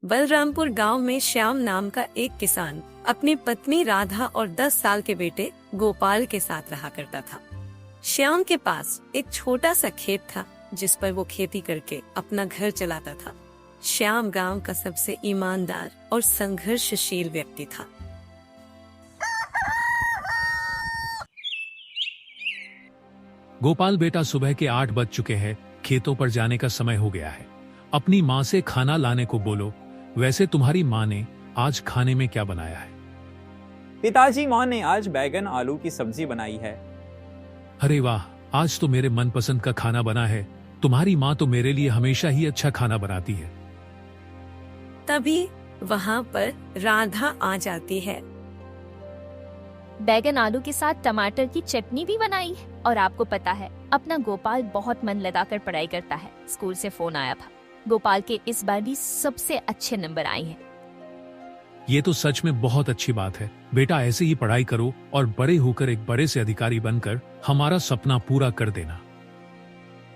बलरामपुर गांव में श्याम नाम का एक किसान अपनी पत्नी राधा और 10 साल के बेटे गोपाल के साथ रहा करता था। श्याम के पास एक छोटा सा खेत था जिस पर वो खेती करके अपना घर चलाता था। श्याम गांव का सबसे ईमानदार और संघर्षशील व्यक्ति था। गोपाल बेटा, सुबह के 8 बज चुके हैं, खेतों पर जाने का समय हो गया है। अपनी माँ से खाना लाने को बोलो। वैसे तुम्हारी माँ ने आज खाने में क्या बनाया है? पिताजी, माँ ने आज बैगन आलू की सब्जी बनाई है। अरे वाह, आज तो मेरे मनपसंद का खाना बना है। तुम्हारी माँ तो मेरे लिए हमेशा ही अच्छा खाना बनाती है। तभी वहाँ पर राधा आ जाती है। बैगन आलू के साथ टमाटर की चटनी भी बनाई है। और आपको पता है, अपना गोपाल बहुत मन लगाकर पढ़ाई करता है। स्कूल से फोन आया था, गोपाल के इस बार भी सबसे अच्छे नंबर आए हैं। ये तो सच में बहुत अच्छी बात है। बेटा, ऐसे ही पढ़ाई करो और बड़े होकर एक बड़े से अधिकारी बनकर हमारा सपना पूरा कर देना।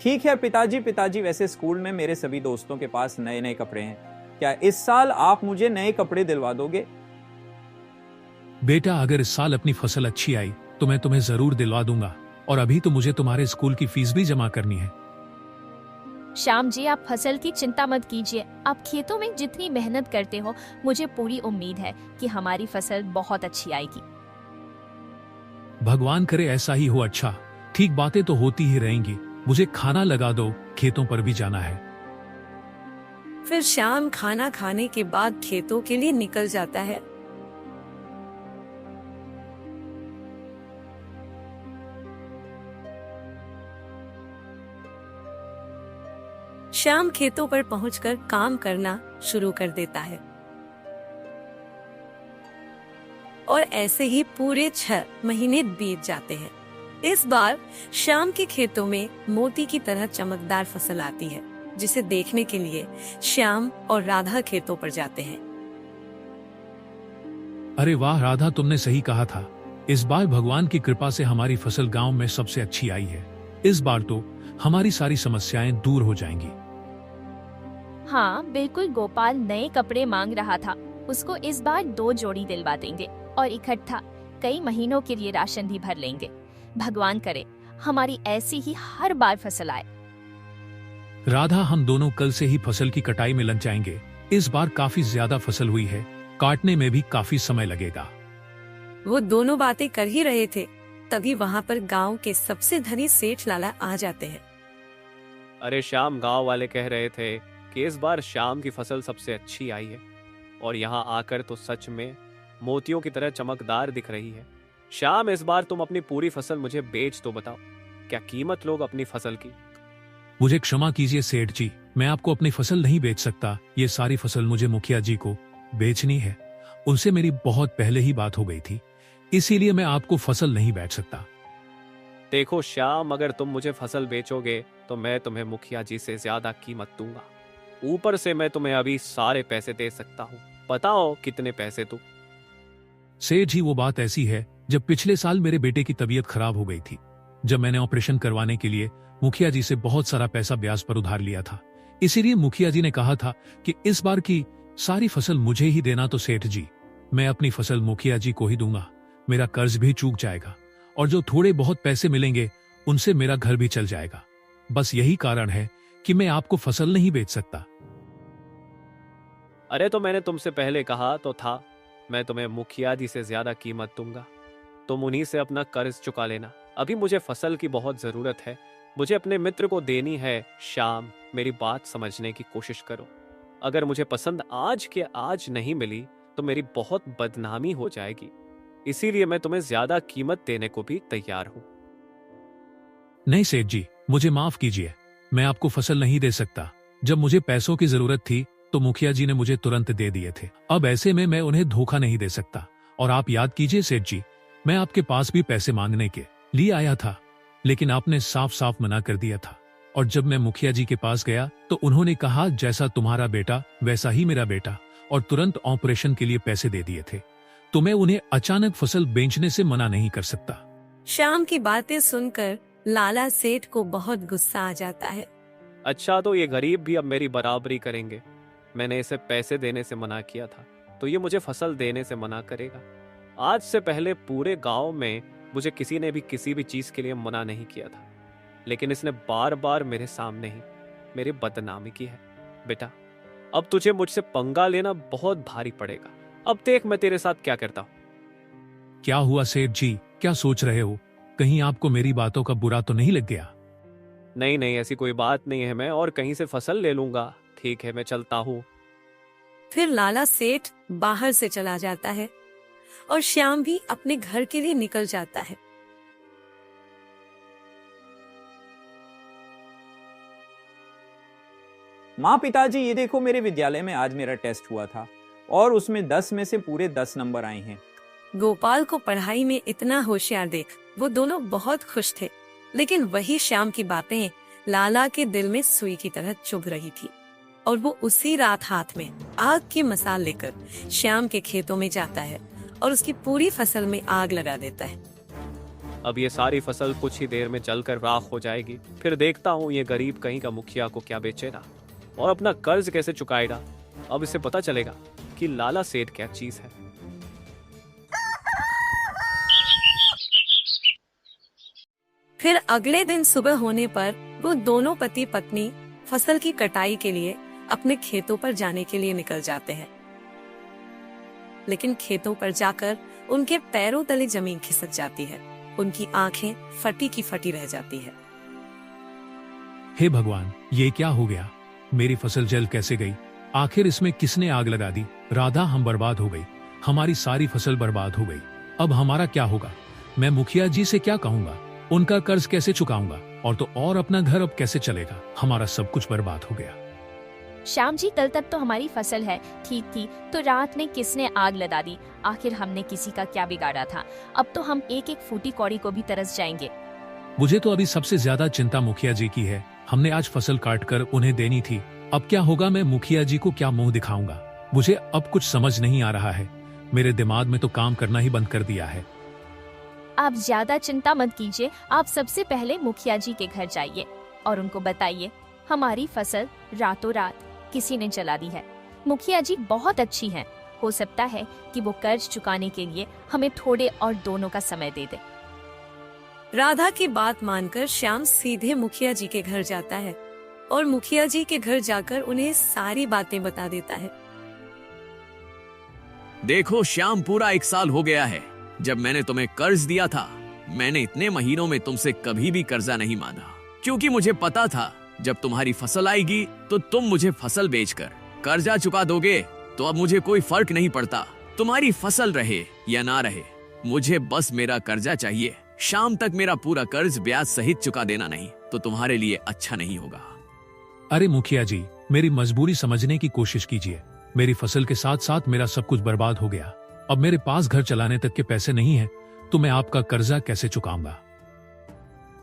ठीक है पिताजी, वैसे स्कूल में मेरे सभी दोस्तों के पास नए नए कपड़े हैं। क्या इस साल आप मुझे नए कपड़े दिलवा दोगे? बेटा, अगर इस साल अपनी फसल अच्छी आई तो मैं तुम्हें जरूर दिलवा दूंगा। और अभी तो मुझे तुम्हारे स्कूल की फीस भी जमा करनी है। श्याम जी, आप फसल की चिंता मत कीजिए। आप खेतों में जितनी मेहनत करते हो, मुझे पूरी उम्मीद है कि हमारी फसल बहुत अच्छी आएगी। भगवान करे ऐसा ही हो। अच्छा, ठीक बातें तो होती ही रहेंगी। मुझे खाना लगा दो, खेतों पर भी जाना है। फिर श्याम खाना खाने के बाद खेतों के लिए निकल जाता है। श्याम खेतों पर पहुंचकर काम करना शुरू कर देता है और ऐसे ही पूरे 6 महीने बीत जाते हैं। इस बार श्याम के खेतों में मोती की तरह चमकदार फसल आती है, जिसे देखने के लिए श्याम और राधा खेतों पर जाते हैं। अरे वाह राधा, तुमने सही कहा था। इस बार भगवान की कृपा से हमारी फसल गांव में सबसे अच्छी आई है। इस बार तो हमारी सारी समस्याएं दूर हो जाएंगी। हाँ बिल्कुल, गोपाल नए कपड़े मांग रहा था। उसको इस बार 2 जोड़ी दिलवा देंगे और इकट्ठा कई महीनों के लिए राशन भी भर लेंगे। भगवान करे हमारी ऐसी ही हर बार फसल आए। राधा, हम दोनों कल से ही फसल की कटाई में लग जाएंगे। इस बार काफी ज्यादा फसल हुई है, काटने में भी काफी समय लगेगा। वो दोनों बातें कर ही रहे थे, तभी वहाँ पर गांव के सबसे धनी सेठ लाला आ जाते हैं। अरे श्याम, गांव वाले कह रहे थे कि इस बार श्याम की फसल सबसे अच्छी आई है और यहाँ आकर तो सच में मोतियों की तरह चमकदार दिख रही है। श्याम, इस बार तुम अपनी पूरी फसल मुझे बेच तो बताओ, क्या कीमत लोग अपनी फसल की? मुझे क्षमा कीजिए सेठ जी, मैं आपको अपनी फसल नहीं बेच सकता। ये सारी फसल मुझे मुखिया जी को बेचनी है। उनसे मेरी बहुत पहले ही बात हो गई थी, इसीलिए मैं आपको फसल नहीं बेच सकता। देखो श्याम, अगर तुम मुझे फसल बेचोगे तो मैं तुम्हें मुखिया जी से ज्यादा कीमत दूंगा। ऊपर से मैं तुम्हें अभी सारे पैसे दे सकता हूँ। बताओ कितने पैसे दूं? सेठ जी, वो बात ऐसी है, जब पिछले साल मेरे बेटे की तबीयत खराब हो गई थी, जब मैंने ऑपरेशन करवाने के लिए मुखिया जी से बहुत सारा पैसा ब्याज पर उधार लिया था, इसीलिए मुखिया जी ने कहा था कि इस बार की सारी फसल मुझे ही देना। तो सेठ जी, मैं अपनी फसल मुखिया जी को ही दूंगा। मेरा कर्ज भी चूक जाएगा और जो थोड़े बहुत पैसे मिलेंगे उनसे मेरा घर भी चल जाएगा। बस यही कारण है कि मैं आपको फसल नहीं बेच सकता। अरे तो मैंने तुमसे पहले कहा तो था, मैं तुम्हें मुखिया जी से ज्यादा कीमत दूंगा। तुम उन्हीं से अपना कर्ज चुका लेना। अभी मुझे फसल की बहुत जरूरत है, मुझे अपने मित्र को देनी है। श्याम, मेरी बात समझने की कोशिश करो। अगर मुझे पसंद आज के आज नहीं मिली तो मेरी बहुत बदनामी हो जाएगी। इसीलिए मैं तुम्हें ज्यादा कीमत देने को भी तैयार हूं। नहीं सेठ जी, मुझे माफ कीजिए, मैं आपको फसल नहीं दे सकता। जब मुझे पैसों की जरूरत थी तो मुखिया जी ने मुझे तुरंत दे दिए थे। अब ऐसे में मैं उन्हें धोखा नहीं दे सकता। और आप याद कीजिए सेठ जी, मैं आपके पास भी पैसे मांगने के लिए आया था, लेकिन आपने साफ साफ मना कर दिया था। और जब मैं मुखिया जी के पास गया तो उन्होंने कहा, जैसा तुम्हारा बेटा वैसा ही मेरा बेटा, और तुरंत ऑपरेशन के लिए पैसे दे दिए थे। तो मैं उन्हें अचानक फसल बेचने से मना नहीं कर सकता। श्याम की बातें सुनकर लाला सेठ को बहुत गुस्सा आ जाता है। अच्छा, तो ये गरीब भी अब मेरी बराबरी करेंगे। मैंने इसे पैसे देने से मना किया था, तो ये मुझे फसल देने से मना करेगा। आज से पहले पूरे गांव में मुझे किसी ने भी किसी भी चीज के लिए मना नहीं किया था, लेकिन इसने बार बार मेरे सामने ही मेरी बदनामी की है। बेटा, अब तुझे मुझसे पंगा लेना बहुत भारी पड़ेगा। अब देख मैं तेरे साथ क्या करता हूं। क्या हुआ सेठ जी, क्या सोच रहे हो? कहीं आपको मेरी बातों का बुरा तो नहीं लग गया? नहीं नहीं, ऐसी कोई बात नहीं है, मैं और कहीं से फसल ले लूंगा। ठीक है, मैं चलता हूँ। फिर लाला सेठ बाहर से चला जाता है और श्याम भी अपने घर के लिए निकल जाता है। माँ, पिताजी, ये देखो, मेरे विद्यालय में आज मेरा टेस्ट हुआ था और उसमें 10 में से पूरे 10 नंबर आए हैं। गोपाल को पढ़ाई में इतना होशियार देख वो दोनों बहुत खुश थे, लेकिन वही श्याम की बातें लाला के दिल में सुई की तरह चुभ रही थी और वो उसी रात हाथ में आग की मसाल लेकर श्याम के खेतों में जाता है और उसकी पूरी फसल में आग लगा देता है। अब ये सारी फसल कुछ ही देर में जलकर राख हो जाएगी। फिर देखता हूँ ये गरीब कहीं का मुखिया को क्या बेचेगा और अपना कर्ज कैसे चुकाएगा। अब इसे पता चलेगा कि लाला सेठ क्या चीज है। फिर अगले दिन सुबह होने पर वो दोनों पति पत्नी फसल की कटाई के लिए अपने खेतों पर जाने के लिए निकल जाते हैं, लेकिन खेतों पर जाकर उनके पैरों तले जमीन खिसक जाती है। उनकी आंखें फटी की फटी रह जाती है। हे भगवान, ये क्या हो गया? मेरी फसल जल कैसे गई? आखिर इसमें किसने आग लगा दी? राधा, हम बर्बाद हो गई। हमारी सारी फसल बर्बाद हो गई। अब हमारा क्या होगा? मैं मुखिया जी से क्या कहूंगा? उनका कर्ज कैसे चुकाऊंगा? और तो और अपना घर अब कैसे चलेगा? हमारा सब कुछ बर्बाद हो गया। श्याम जी, कल तक तो हमारी फसल है ठीक थी, तो रात में किसने आग लगा दी? आखिर हमने किसी का क्या बिगाड़ा था? अब तो हम एक एक फूटी कौड़ी को भी तरस जाएंगे। मुझे तो अभी सबसे ज्यादा चिंता मुखिया जी की है। हमने आज फसल काट कर उन्हें देनी थी। अब क्या होगा? मैं मुखिया जी को क्या मुंह दिखाऊंगा? मुझे अब कुछ समझ नहीं आ रहा है। मेरे दिमाग में तो काम करना ही बंद कर दिया है। आप ज्यादा चिंता मत कीजिए। आप सबसे पहले मुखिया जी के घर जाइए और उनको बताइए हमारी फसल रातों रात किसी ने जला दी है। मुखिया जी बहुत अच्छी हैं। हो सकता है कि वो कर्ज चुकाने के लिए हमें थोड़े और दोनों का समय दे दे। राधा की बात मानकर श्याम सीधे मुखिया जी के घर जाता है और मुखिया जी के घर जाकर उन्हें सारी बातें बता देता है। देखो श्याम, पूरा 1 साल हो गया है जब मैंने तुम्हें कर्ज दिया था। मैंने इतने महीनों में तुमसे कभी भी कर्जा नहीं मांगा, क्योंकि मुझे पता था जब तुम्हारी फसल आएगी तो तुम मुझे फसल बेचकर कर्जा चुका दोगे। तो अब मुझे कोई फर्क नहीं पड़ता तुम्हारी फसल रहे या ना रहे, मुझे बस मेरा कर्जा चाहिए। शाम तक मेरा पूरा कर्ज ब्याज सहित चुका देना नहीं तो तुम्हारे लिए अच्छा नहीं होगा। अरे मुखिया जी, मेरी मजबूरी समझने की कोशिश कीजिए। मेरी फसल के साथ साथ मेरा सब कुछ बर्बाद हो गया। अब मेरे पास घर चलाने तक के पैसे नहीं है, तो मैं आपका कर्जा कैसे चुकाऊंगा?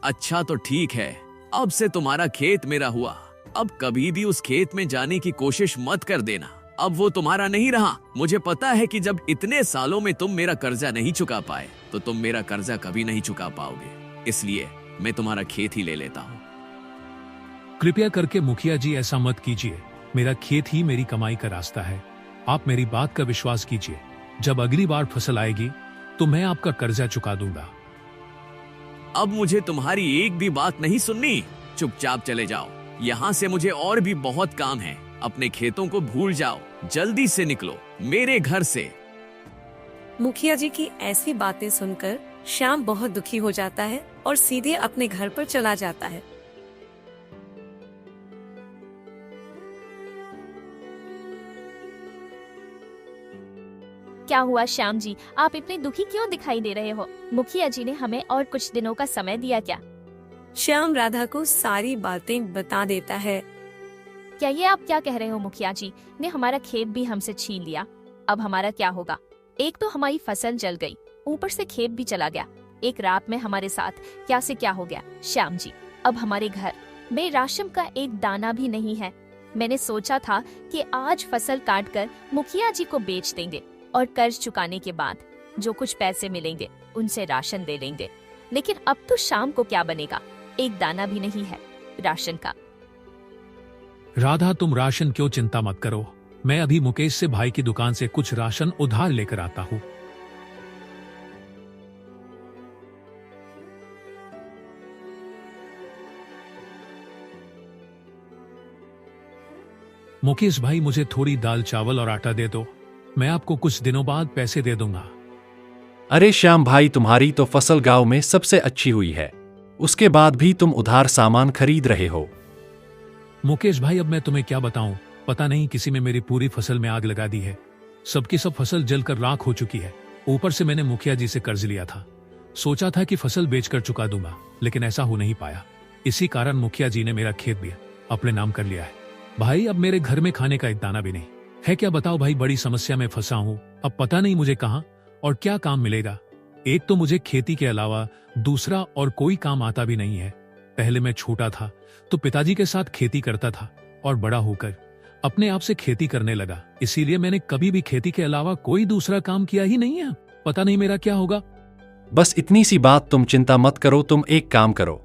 अच्छा तो ठीक है, अब से तुम्हारा खेत मेरा हुआ। अब कभी भी उस खेत में जाने की कोशिश मत कर देना। अब वो तुम्हारा नहीं रहा। मुझे पता है कि जब इतने सालों में तुम मेरा कर्जा नहीं चुका पाए तो तुम मेरा कर्जा कभी नहीं चुका पाओगे। इसलिए मैं तुम्हारा खेत ही ले लेता हूँ। कृपया करके मुखिया जी ऐसा मत कीजिए। मेरा खेत ही मेरी कमाई का रास्ता है। आप मेरी बात का विश्वास कीजिए। जब अगली बार फसल आएगी तो मैं आपका कर्जा चुका दूंगा। अब मुझे तुम्हारी एक भी बात नहीं सुननी। चुपचाप चले जाओ। यहाँ से मुझे और भी बहुत काम है। अपने खेतों को भूल जाओ। जल्दी से निकलो मेरे घर से। मुखिया जी की ऐसी बातें सुनकर श्याम बहुत दुखी हो जाता है और सीधे अपने घर पर चला जाता है। क्या हुआ श्याम जी, आप इतने दुखी क्यों दिखाई दे रहे हो? मुखिया जी ने हमें और कुछ दिनों का समय दिया क्या? श्याम राधा को सारी बातें बता देता है। क्या ये आप क्या कह रहे हो? मुखिया जी ने हमारा खेत भी हमसे छीन लिया। अब हमारा क्या होगा? एक तो हमारी फसल जल गई, ऊपर से खेत भी चला गया। एक रात में हमारे साथ क्या से क्या हो गया। श्याम जी, अब हमारे घर में राशन का एक दाना भी नहीं है। मैंने सोचा था कि आज फसल काट कर मुखिया जी को बेच देंगे और कर्ज चुकाने के बाद जो कुछ पैसे मिलेंगे उनसे राशन दे लेंगे, लेकिन अब तो शाम को क्या बनेगा? एक दाना भी नहीं है राशन का। राधा, तुम राशन क्यों चिंता मत करो। मैं अभी मुकेश से भाई की दुकान से कुछ राशन उधार लेकर आता हूँ। मुकेश भाई, मुझे थोड़ी दाल चावल और आटा दे दो। मैं आपको कुछ दिनों बाद पैसे दे दूंगा। अरे श्याम भाई, तुम्हारी तो फसल गांव में सबसे अच्छी हुई है, उसके बाद भी तुम उधार सामान खरीद रहे हो। मुकेश भाई, अब मैं तुम्हें क्या बताऊं, पता नहीं किसी में मेरी पूरी फसल में आग लगा दी है। सबकी सब फसल जलकर राख हो चुकी है। ऊपर से मैंने मुखिया जी से कर्ज लिया था। सोचा था कि फसल बेचकर चुका दूंगा, लेकिन ऐसा हो नहीं पाया। इसी कारण मुखिया जी ने मेरा खेत भी अपने नाम कर लिया है। भाई, अब मेरे घर में खाने का एक दाना भी नहीं है। क्या बताओ भाई, बड़ी समस्या में फंसा हूँ। अब पता नहीं मुझे कहाँ और क्या काम मिलेगा। एक तो मुझे खेती के अलावा दूसरा और कोई काम आता भी नहीं है। पहले मैं छोटा था तो पिताजी के साथ खेती करता था और बड़ा होकर अपने आप से खेती करने लगा। इसीलिए मैंने कभी भी खेती के अलावा कोई दूसरा काम किया ही नहीं है। पता नहीं मेरा क्या होगा। बस इतनी सी बात, तुम चिंता मत करो। तुम एक काम करो,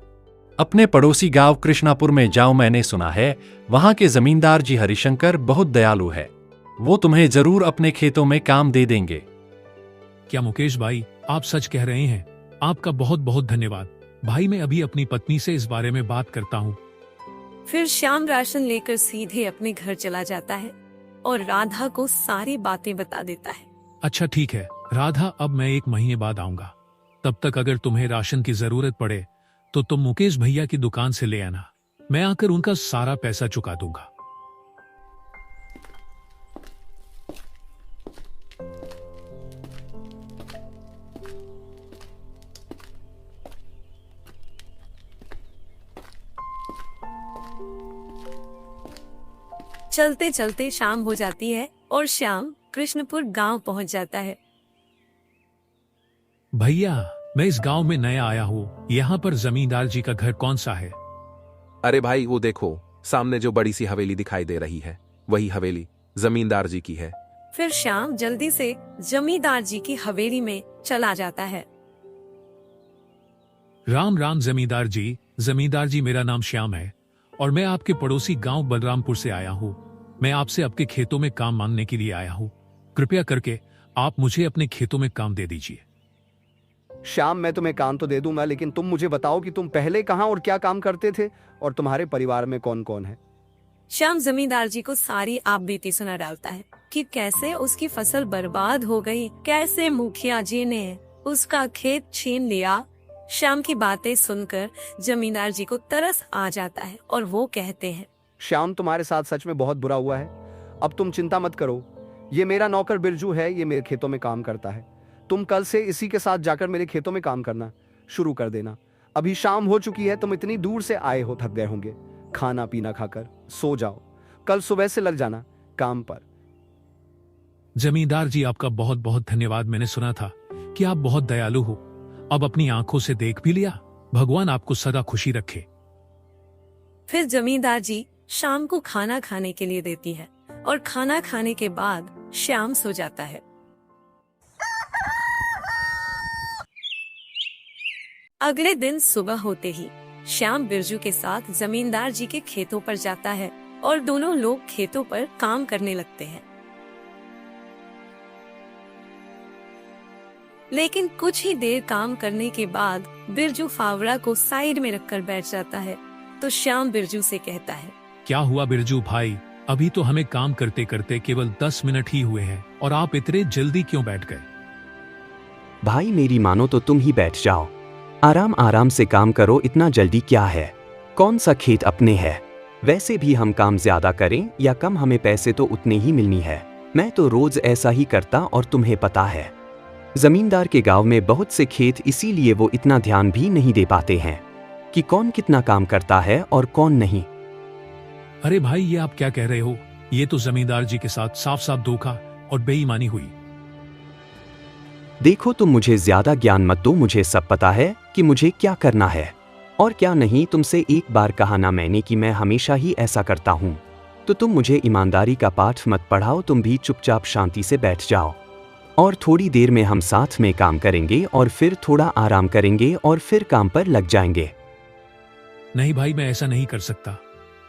अपने पड़ोसी गांव कृष्णापुर में जाओ। मैंने सुना है वहां के जमींदार जी हरिशंकर बहुत दयालु है। वो तुम्हें जरूर अपने खेतों में काम दे देंगे। क्या मुकेश भाई, आप सच कह रहे हैं? आपका बहुत बहुत धन्यवाद। भाई, मैं अभी अपनी पत्नी से इस बारे में बात करता हूँ। फिर श्याम राशन लेकर सीधे अपने घर चला जाता है और राधा को सारी बातें बता देता है। अच्छा ठीक है राधा, अब मैं 1 महीने बाद आऊंगा। तब तक अगर तुम्हें राशन की जरूरत पड़े तो तुम मुकेश भैया की दुकान से ले आना। मैं आकर उनका सारा पैसा चुका दूंगा। चलते चलते शाम हो जाती है और श्याम कृष्णपुर गांव पहुंच जाता है। भैया, मैं इस गांव में नया आया हूँ। यहाँ पर जमींदार जी का घर कौन सा है? अरे भाई, वो देखो सामने जो बड़ी सी हवेली दिखाई दे रही है, वही हवेली जमींदार जी की है। फिर श्याम जल्दी से जमींदार जी की हवेली में चला जाता है। राम राम जमींदार जी। जमींदार जी, मेरा नाम श्याम है और मैं आपके पड़ोसी गांव बलरामपुर से आया हूँ। मैं आपसे आपके खेतों में काम मांगने के लिए आया हूँ। कृपया करके आप मुझे अपने खेतों में काम दे दीजिए। श्याम, मैं तुम्हें काम तो दे दूंगा, लेकिन तुम मुझे बताओ कि तुम पहले कहाँ और क्या काम करते थे और तुम्हारे परिवार में कौन कौन है। श्याम जमींदार जी को सारी आप बीती सुना डालता है कि कैसे उसकी फसल बर्बाद हो गई, कैसे मुखिया जी ने उसका खेत छीन लिया। श्याम की बातें सुनकर जमींदार जी को तरस आ जाता है और वो कहते हैं, श्याम, तुम्हारे साथ सच में बहुत बुरा हुआ है। अब तुम चिंता मत करो। ये मेरा नौकर बिरजू है, ये मेरे खेतों में काम करता है। तुम कल से इसी के साथ जाकर मेरे खेतों में काम करना शुरू कर देना। अभी शाम हो चुकी है, तुम इतनी दूर से आए हो, थक गए होंगे। खाना पीना खाकर सो जाओ, कल सुबह से लग जाना काम पर। जमींदार जी, आपका बहुत बहुत धन्यवाद। मैंने सुना था कि आप बहुत दयालु हो। अब अपनी आंखों से देख भी लिया। भगवान आपको सदा खुशी रखे। फिर जमींदार जी शाम को खाना खाने के लिए देती है और खाना खाने के बाद श्याम सो जाता है। अगले दिन सुबह होते ही श्याम बिरजू के साथ जमींदार जी के खेतों पर जाता है और दोनों लोग खेतों पर काम करने लगते हैं। लेकिन कुछ ही देर काम करने के बाद बिरजू फावड़ा को साइड में रखकर बैठ जाता है। तो श्याम बिरजू से कहता है, क्या हुआ बिरजू भाई? अभी तो हमें काम करते करते केवल 10 मिनट ही हुए हैं और आप इतने जल्दी क्यों बैठ गए? भाई, मेरी मानो तो तुम ही बैठ जाओ। आराम आराम से काम करो, इतना जल्दी क्या है? कौन सा खेत अपने है? वैसे भी हम काम ज्यादा करें या कम, हमें पैसे तो उतने ही मिलनी है। मैं तो रोज ऐसा ही करता और तुम्हें पता है, जमींदार के गांव में बहुत से खेत, इसीलिए वो इतना ध्यान भी नहीं दे पाते हैं कि कौन कितना काम करता है और कौन नहीं। अरे भाई, ये आप क्या कह रहे हो? ये तो जमींदार जी के साथ साफ साफ धोखा और बेईमानी हुई। देखो, तुम मुझे ज्यादा ज्ञान मत दो। मुझे सब पता है कि मुझे क्या करना है और क्या नहीं। तुमसे एक बार कहा ना मैंने कि मैं हमेशा ही ऐसा करता हूँ। तो तुम मुझे ईमानदारी का पाठ मत पढ़ाओ। तुम भी चुपचाप शांति से बैठ जाओ और थोड़ी देर में हम साथ में काम करेंगे और फिर थोड़ा आराम करेंगे और फिर काम पर लग जाएंगे। नहीं भाई, मैं ऐसा नहीं कर सकता।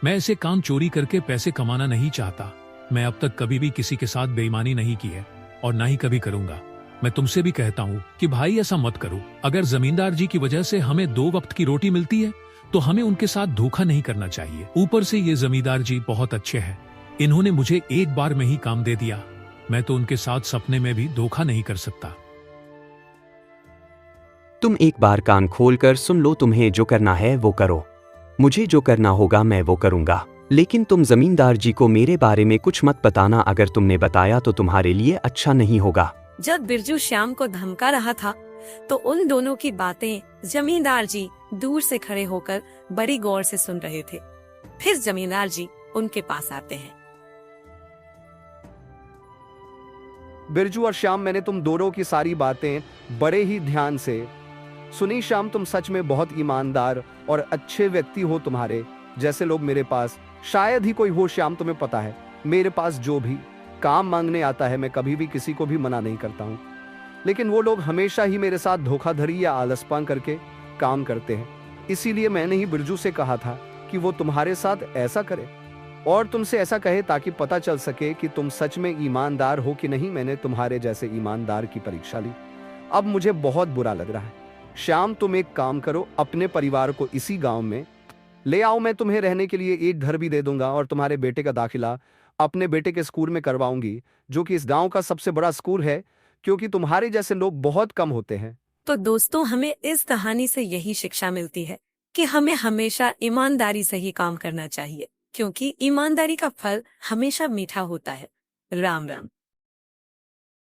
मैं ऐसे काम चोरी करके पैसे कमाना नहीं चाहता। मैं अब तक कभी भी किसी के साथ बेईमानी नहीं की है और ना ही कभी करूंगा। मैं तुमसे भी कहता हूँ कि भाई ऐसा मत करो। अगर जमींदार जी की वजह से हमें 2 वक्त की रोटी मिलती है तो हमें उनके साथ धोखा नहीं करना चाहिए। ऊपर से ये जमींदार जी बहुत अच्छे हैं, इन्होंने मुझे एक बार में ही काम दे दिया। मैं तो उनके साथ सपने में भी धोखा नहीं कर सकता। तुम एक बार कान खोलकर सुन लो, तुम्हें जो करना है वो करो। मुझे जो करना होगा मैं वो करूंगा, लेकिन तुम जमींदार जी को मेरे बारे में कुछ मत बताना। अगर तुमने बताया तो तुम्हारे लिए अच्छा नहीं होगा। जब बिरजू श्याम को धमका रहा था तो उन दोनों की बातें जमींदार जी दूर से खड़े होकर बड़ी गौर से सुन रहे थे। फिर जमींदार जी उनके पास आते हैं। बिरजू और श्याम, मैंने तुम दोनों की सारी बातें बड़े ही ध्यान से सुनी। श्याम, तुम सच में बहुत ईमानदार और अच्छे व्यक्ति हो। तुम्हारे जैसे लोग मेरे पास शायद ही कोई हो। श्याम, तुम्हें पता है मेरे पास जो भी काम मांगने आता है मैं कभी भी किसी को भी मना नहीं करता हूँ, लेकिन वो लोग हमेशा ही मेरे साथ धोखाधड़ी या आलसपन करके काम करते हैं। इसीलिए मैंने ही बिरजू से कहा था कि वो तुम्हारे साथ ऐसा करे और तुमसे ऐसा कहे ताकि पता चल सके कि तुम सच में ईमानदार हो कि नहीं। मैंने तुम्हारे जैसे ईमानदार की परीक्षा ली, अब मुझे बहुत बुरा लग रहा है। श्याम, तुम एक काम करो, अपने परिवार को इसी गांव में ले आओ। मैं तुम्हें रहने के लिए एक घर भी दे दूंगा और तुम्हारे बेटे का दाखिला अपने बेटे के स्कूल में करवाऊंगी, जो कि इस गांव का सबसे बड़ा स्कूल है, क्योंकि तुम्हारे जैसे लोग बहुत कम होते हैं। तो दोस्तों, हमें इस कहानी से यही शिक्षा मिलती है कि हमें हमेशा ईमानदारी से ही काम करना चाहिए, क्योंकि ईमानदारी का फल हमेशा मीठा होता है। राम राम।